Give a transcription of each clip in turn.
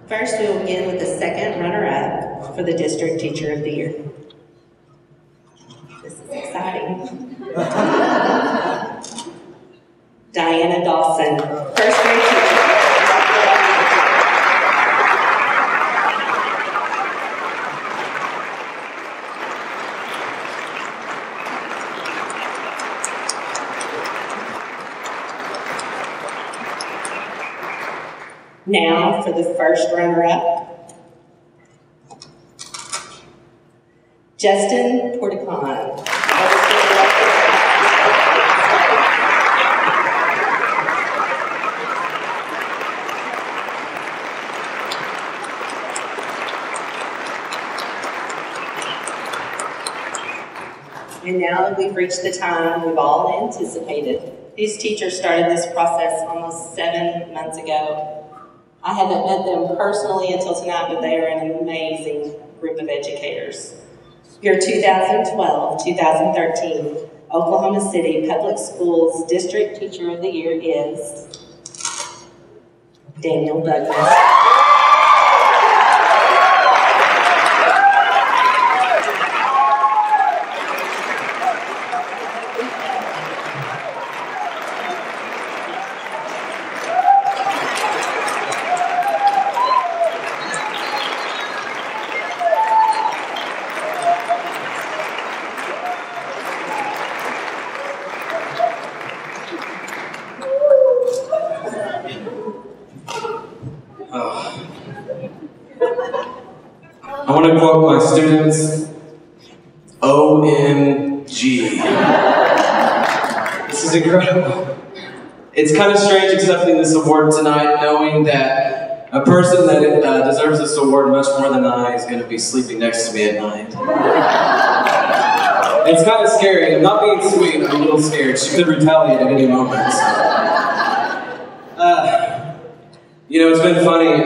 First, we will begin with the second runner-up for the District Teacher of the Year. This is exciting. Diana Dawson, first grade teacher. Now for the first runner-up, Justin Porticon. And now that we've reached the time we've all anticipated, these teachers started this process almost 7 months ago. I haven't met them personally until tonight, but they are an amazing group of educators. Your 2012-2013 Oklahoma City Public Schools District Teacher of the Year is Daniel Douglas. I want to quote my students, OMG. This is incredible. It's kind of strange accepting this award tonight, knowing that a person that deserves this award much more than I is going to be sleeping next to me at night. It's kind of scary. I'm not being sweet, I'm a little scared. She could retaliate at any moment. You know, it's been funny.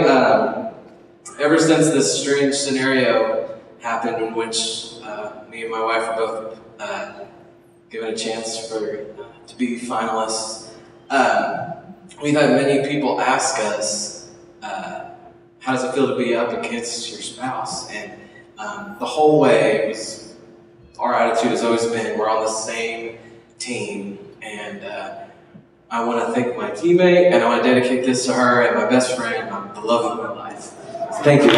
Ever since this strange scenario happened in which me and my wife were both given a chance to be finalists, we've had many people ask us, how does it feel to be up against your spouse? And the whole way, our attitude has always been, we're on the same team. And I want to thank my teammate, and I want to dedicate this to her and my best friend, the love of my life. Thank you.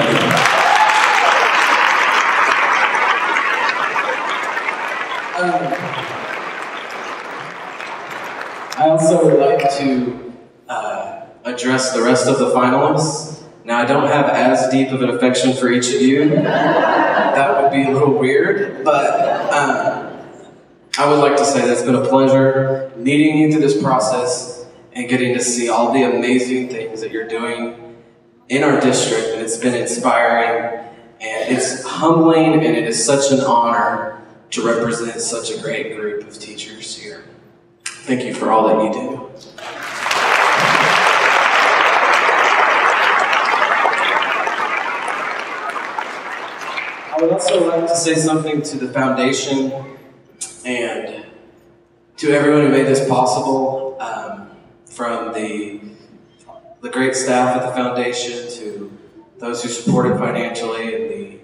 I also would like to address the rest of the finalists. Now, I don't have as deep of an affection for each of you. That would be a little weird, but I would like to say that it's been a pleasure meeting you through this process and getting to see all the amazing things that you're doing in our district, and it's been inspiring, and it's humbling, and it is such an honor to represent such a great group of teachers here. Thank you for all that you do. I would also like to say something to the foundation and to everyone who made this possible, from the great staff at the foundation to those who supported financially and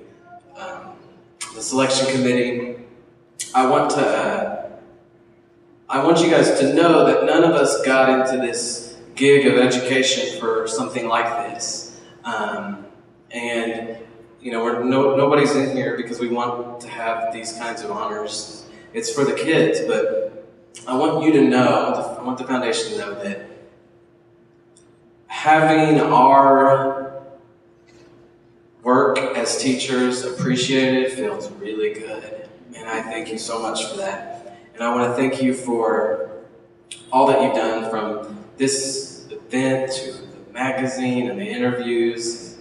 the selection committee. I want you guys to know that none of us got into this gig of education for something like this. And you know, nobody's in here because we want to have these kinds of honors. It's for the kids, but I want you to know, I want the foundation to know that having our work as teachers appreciated feels really good. And I thank you so much for that. And I want to thank you for all that you've done, from this event to the magazine and the interviews,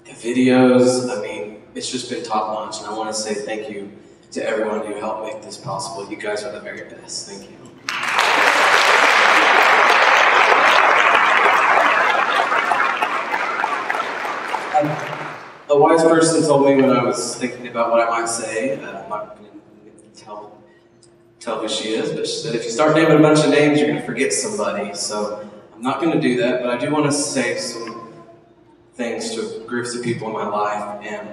the videos. I mean, it's just been top notch. And I want to say thank you to everyone who helped make this possible. You guys are the very best. Thank you. A wise person told me when I was thinking about what I might say, I'm not going to tell who she is, but she said, if you start naming a bunch of names, you're going to forget somebody. So I'm not going to do that, but I do want to say some things to groups of people in my life. And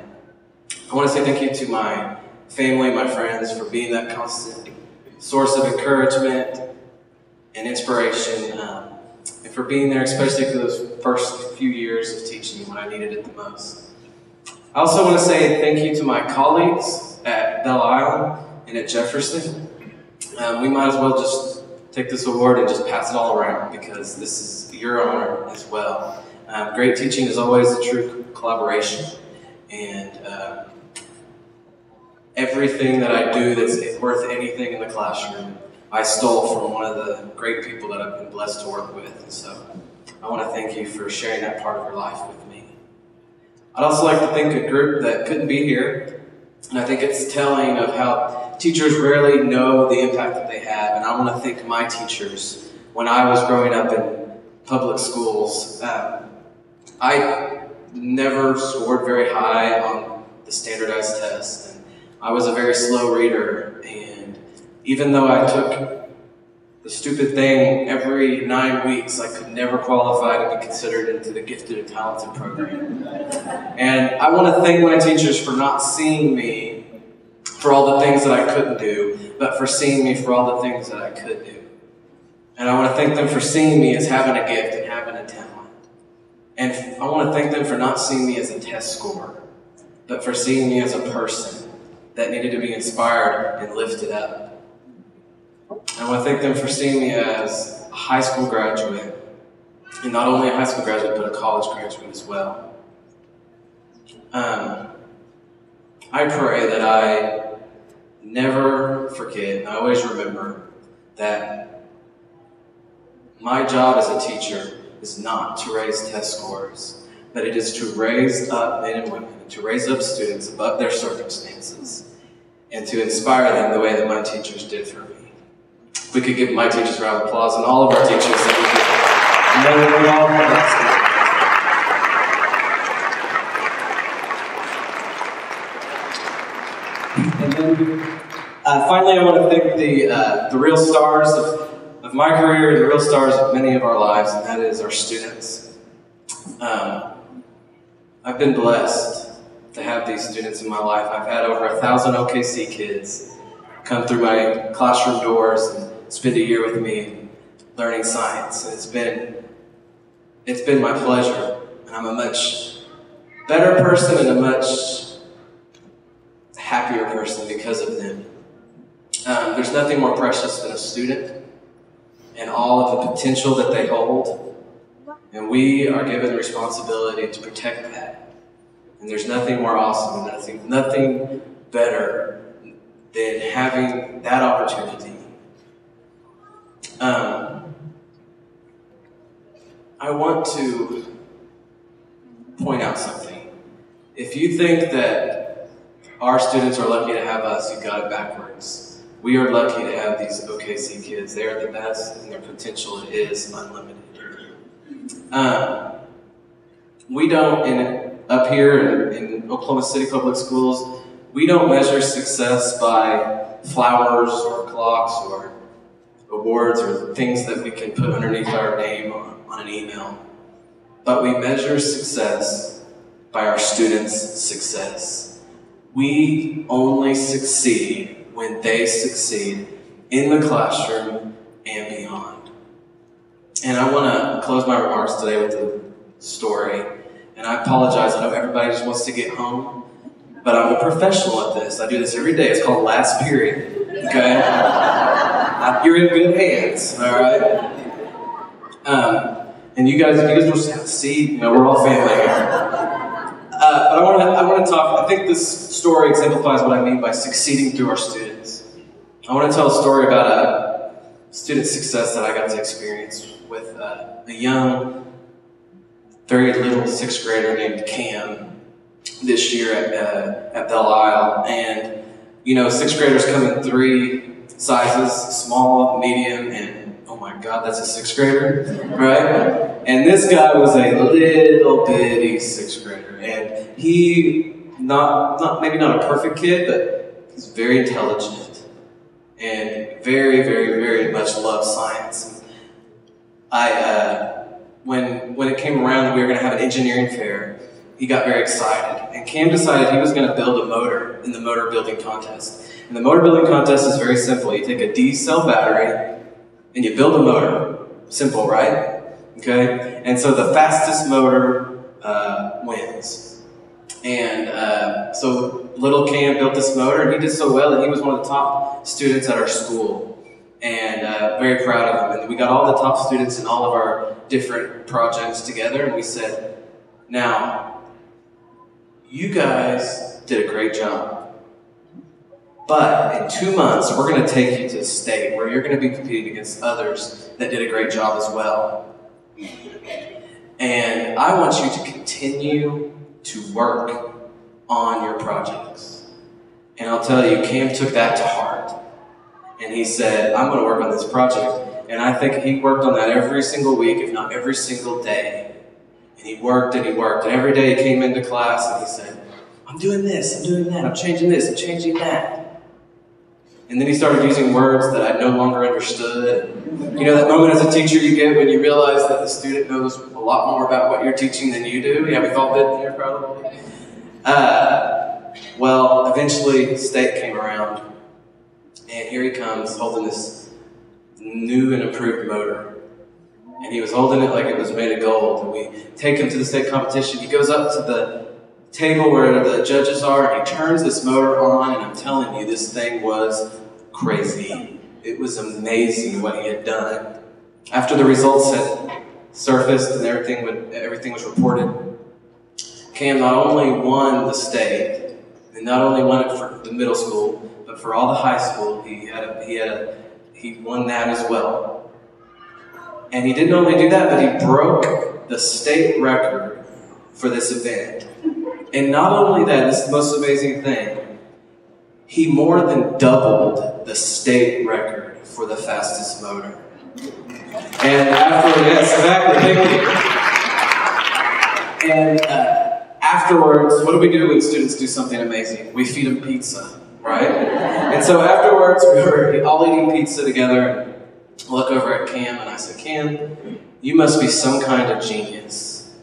I want to say thank you to my family, my friends, for being that constant source of encouragement and inspiration, and for being there, especially for those first few years of teaching when I needed it the most. I also want to say thank you to my colleagues at Belle Isle and at Jefferson. We might as well just take this award and just pass it all around, because this is your honor as well. Great teaching is always a true collaboration, and everything that I do that's worth anything in the classroom, I stole from one of the great people that I've been blessed to work with. And so I want to thank you for sharing that part of your life with me. I'd also like to thank a group that couldn't be here, and I think it's telling of how teachers rarely know the impact that they have. And I want to thank my teachers. When I was growing up in public schools, I never scored very high on the standardized tests. I was a very slow reader, and even though I took the stupid thing every 9 weeks, I could never qualify to be considered into the gifted and talented program. And I want to thank my teachers for not seeing me for all the things that I couldn't do, but for seeing me for all the things that I could do. And I want to thank them for seeing me as having a gift and having a talent. And I want to thank them for not seeing me as a test scorer, but for seeing me as a person that needed to be inspired and lifted up. I want to thank them for seeing me as a high school graduate, and not only a high school graduate, but a college graduate as well. I pray that I never forget, and I always remember that my job as a teacher is not to raise test scores, but it is to raise up men and women, to raise up students above their circumstances, and to inspire them the way that my teachers did for me. We could give my teachers a round of applause, and all of our teachers that we did. And then, finally, I want to thank the real stars of my career and the real stars of many of our lives, and that is our students. I've been blessed to have these students in my life. I've had over 1,000 OKC kids come through my classroom doors and spend a year with me learning science. And it's been my pleasure. And I'm a much better person and a much happier person because of them. There's nothing more precious than a student and all of the potential that they hold. And we are given the responsibility to protect that. And there's nothing more awesome, nothing better than having that opportunity. I want to point out something. If you think that our students are lucky to have us, you got it backwards. We are lucky to have these OKC kids. They are the best, and their potential is unlimited. We don't, up here in Oklahoma City Public Schools, we don't measure success by flowers or clocks or awards or things that we can put underneath our name on an email. But we measure success by our students' success. We only succeed when they succeed in the classroom and beyond. And I want to close my remarks today with a story. And I apologize, I know everybody just wants to get home, but I'm a professional at this. I do this every day. It's called last period, okay? You're in good hands, all right? And you guys will just have to see, we're all family here. But I want to talk, I think this story exemplifies what I mean by succeeding through our students. I want to tell a story about a student success that I got to experience with a young, very little sixth grader named Cam this year at Belle Isle. And, sixth graders come in 3 sizes, small, medium, and oh my God, that's a sixth grader, right? And this guy was a little bitty sixth grader. And he, maybe not a perfect kid, but he's very intelligent and very, very, very much loves science. when it came around that we were going to have an engineering fair, he got very excited. And Cam decided he was going to build a motor in the motor building contest. And the motor building contest is very simple. You take a D-cell battery and you build a motor. Simple, right? Okay? And so the fastest motor wins. And so little Cam built this motor, and he did so well that he was one of the top students at our school. And very proud of him. And we got all the top students in all of our different projects together, and we said, now, you guys did a great job. But in 2 months, we're going to take you to the state where you're going to be competing against others that did a great job as well. And I want you to continue to work on your projects. And I'll tell you, Cam took that to heart. And he said, I'm going to work on this project. And I think he worked on that every single week, if not every single day. And he worked and he worked. And every day he came into class and he said, I'm doing this, I'm doing that, I'm changing this, I'm changing that. And then he started using words that I no longer understood. You know that moment as a teacher you get when you realize that the student knows a lot more about what you're teaching than you do? Yeah, we've all been there probably. Well, eventually state came around, and here he comes holding this new and improved motor. And he was holding it like it was made of gold. And we take him to the state competition. He goes up to the table where the judges are, and he turns this motor on, and I'm telling you, this thing was crazy. It was amazing what he had done. After the results had surfaced and everything was reported, Cam not only won the state, and not only won it for the middle school, but for all the high school, he won that as well. And he didn't only do that, but he broke the state record for this event. And not only that, this is the most amazing thing, he more than doubled the state record for the fastest motor. And yes, exactly, thank you. And afterwards, what do we do when students do something amazing? We feed them pizza, right? And so afterwards, we were all eating pizza together, and I look over at Cam, and I said, Cam, you must be some kind of genius.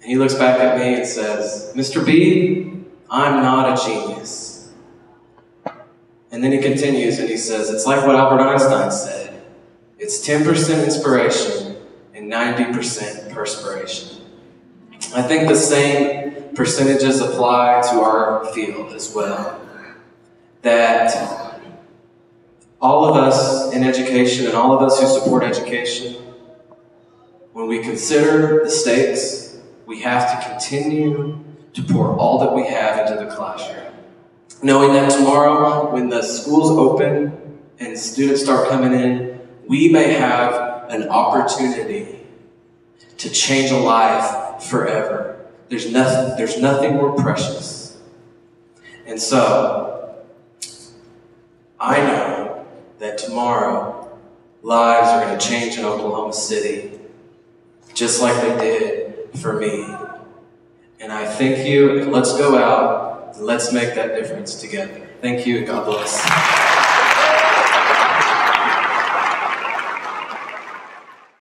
And he looks back at me and says, Mr. B, I'm not a genius. And then he continues and he says, it's like what Albert Einstein said. It's 10% inspiration and 90% perspiration. I think the same percentages apply to our field as well. That all of us in education and all of us who support education, when we consider the stakes, we have to continue to pour all that we have into the classroom. Knowing that tomorrow, when the schools open and students start coming in, we may have an opportunity to change a life forever. There's nothing more precious. And so, I know that tomorrow, lives are going to change in Oklahoma City, just like they did for me. And I thank you, and let's go out, and let's make that difference together. Thank you, and God bless.